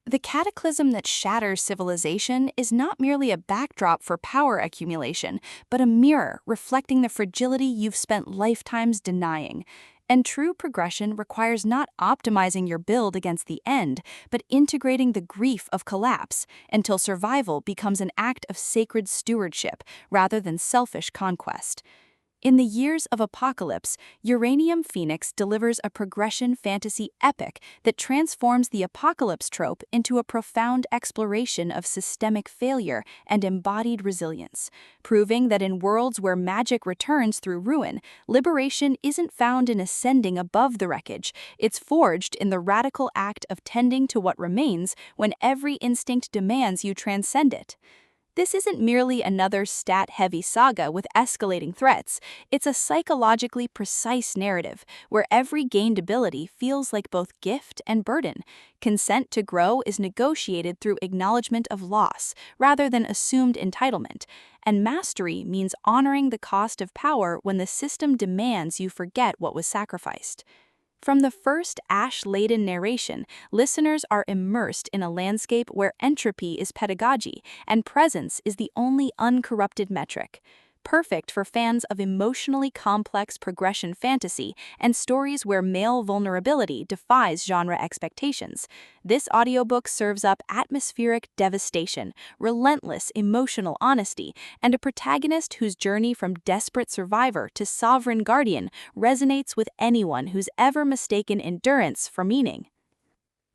The cataclysm that shatters civilization is not merely a backdrop for power accumulation, but a mirror reflecting the fragility you've spent lifetimes denying. And true progression requires not optimizing your build against the end, but integrating the grief of collapse until survival becomes an act of sacred stewardship rather than selfish conquest. In the years of Apocalypse, Uranium Phoenix delivers a progression fantasy epic that transforms the apocalypse trope into a profound exploration of systemic failure and embodied resilience, proving that in worlds where magic returns through ruin, liberation isn't found in ascending above the wreckage, it's forged in the radical act of tending to what remains when every instinct demands you transcend it. This isn't merely another stat-heavy saga with escalating threats, it's a psychologically precise narrative where every gained ability feels like both gift and burden. Consent to grow is negotiated through acknowledgement of loss rather than assumed entitlement, and mastery means honoring the cost of power when the system demands you forget what was sacrificed. From the first ash-laden narration, listeners are immersed in a landscape where entropy is pedagogy and presence is the only uncorrupted metric. Perfect for fans of emotionally complex progression fantasy and stories where male vulnerability defies genre expectations. This audiobook serves up atmospheric devastation, relentless emotional honesty, and a protagonist whose journey from desperate survivor to sovereign guardian resonates with anyone who's ever mistaken endurance for meaning.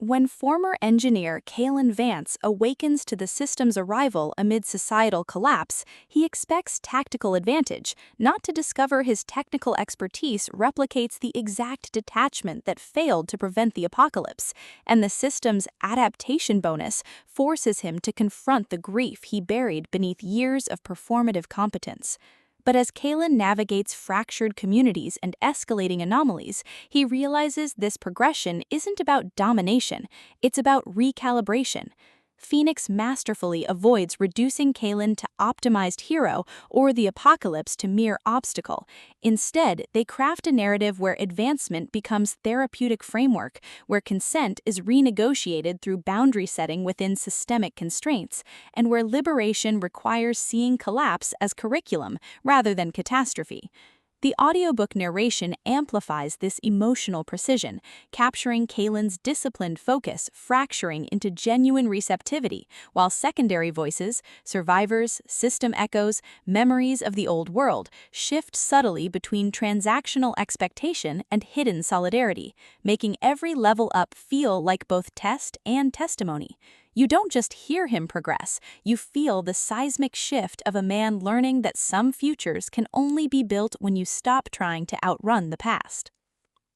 When former engineer Kalen Vance awakens to the system's arrival amid societal collapse, he expects tactical advantage, not to discover his technical expertise replicates the exact detachment that failed to prevent the apocalypse, and the system's adaptation bonus forces him to confront the grief he buried beneath years of performative competence. But as Kalen navigates fractured communities and escalating anomalies, he realizes this progression isn't about domination, it's about recalibration. Phoenix masterfully avoids reducing Kalen to optimized hero or the apocalypse to mere obstacle. Instead, they craft a narrative where advancement becomes therapeutic framework, where consent is renegotiated through boundary setting within systemic constraints, and where liberation requires seeing collapse as curriculum rather than catastrophe. The audiobook narration amplifies this emotional precision, capturing Kalen's disciplined focus fracturing into genuine receptivity, while secondary voices, survivors, system echoes, memories of the old world, shift subtly between transactional expectation and hidden solidarity, making every level up feel like both test and testimony. You don't just hear him progress, you feel the seismic shift of a man learning that some futures can only be built when you stop trying to outrun the past.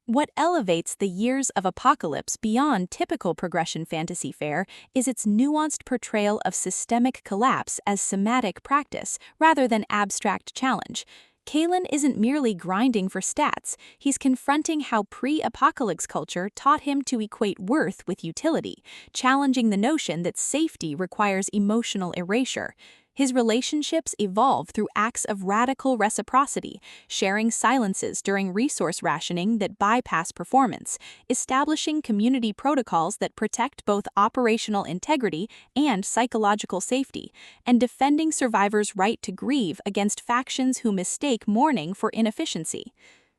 What elevates the years of Apocalypse beyond typical progression fantasy fare is its nuanced portrayal of systemic collapse as somatic practice rather than abstract challenge. Kalen isn't merely grinding for stats, he's confronting how pre-apocalypse culture taught him to equate worth with utility, challenging the notion that safety requires emotional erasure. His relationships evolve through acts of radical reciprocity, sharing silences during resource rationing that bypass performance, establishing community protocols that protect both operational integrity and psychological safety, and defending survivors' right to grieve against factions who mistake mourning for inefficiency.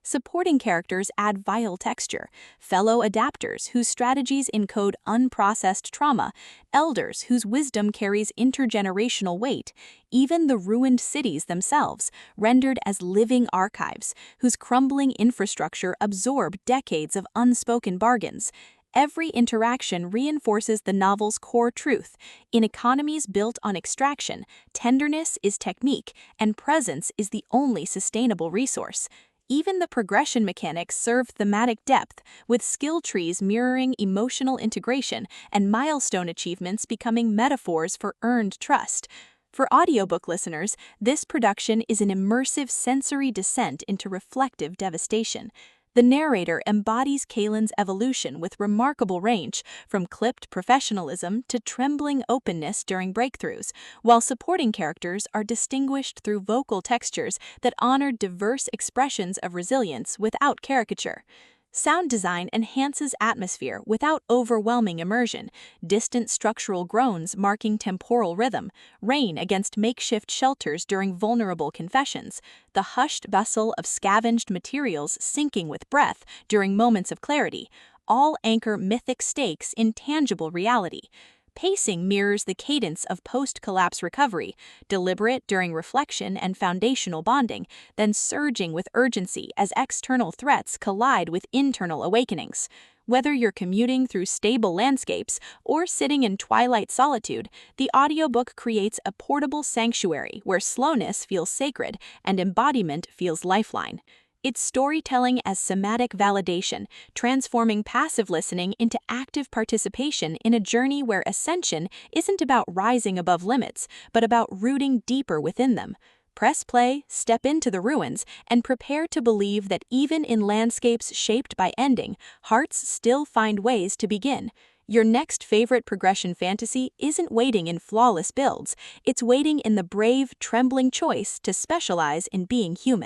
Supporting characters add vital texture, fellow adapters whose strategies encode unprocessed trauma, elders whose wisdom carries intergenerational weight, even the ruined cities themselves, rendered as living archives, whose crumbling infrastructure absorb decades of unspoken bargains. Every interaction reinforces the novel's core truth. In economies built on extraction, tenderness is technique, and presence is the only sustainable resource. Even the progression mechanics serve thematic depth, with skill trees mirroring emotional integration and milestone achievements becoming metaphors for earned trust. For audiobook listeners, this production is an immersive sensory descent into reflective devastation. The narrator embodies Kalen's evolution with remarkable range, from clipped professionalism to trembling openness during breakthroughs, while supporting characters are distinguished through vocal textures that honor diverse expressions of resilience without caricature. Sound design enhances atmosphere without overwhelming immersion, distant structural groans marking temporal rhythm, rain against makeshift shelters during vulnerable confessions, the hushed bustle of scavenged materials syncing with breath during moments of clarity, all anchor mythic stakes in tangible reality. Pacing mirrors the cadence of post-collapse recovery, deliberate during reflection and foundational bonding, then surging with urgency as external threats collide with internal awakenings. Whether you're commuting through stable landscapes or sitting in twilight solitude, the audiobook creates a portable sanctuary where slowness feels sacred and embodiment feels lifeline. It's storytelling as somatic validation, transforming passive listening into active participation in a journey where ascension isn't about rising above limits, but about rooting deeper within them. Press play, step into the ruins, and prepare to believe that even in landscapes shaped by ending, hearts still find ways to begin. Your next favorite progression fantasy isn't waiting in flawless builds, it's waiting in the brave, trembling choice to specialize in being human.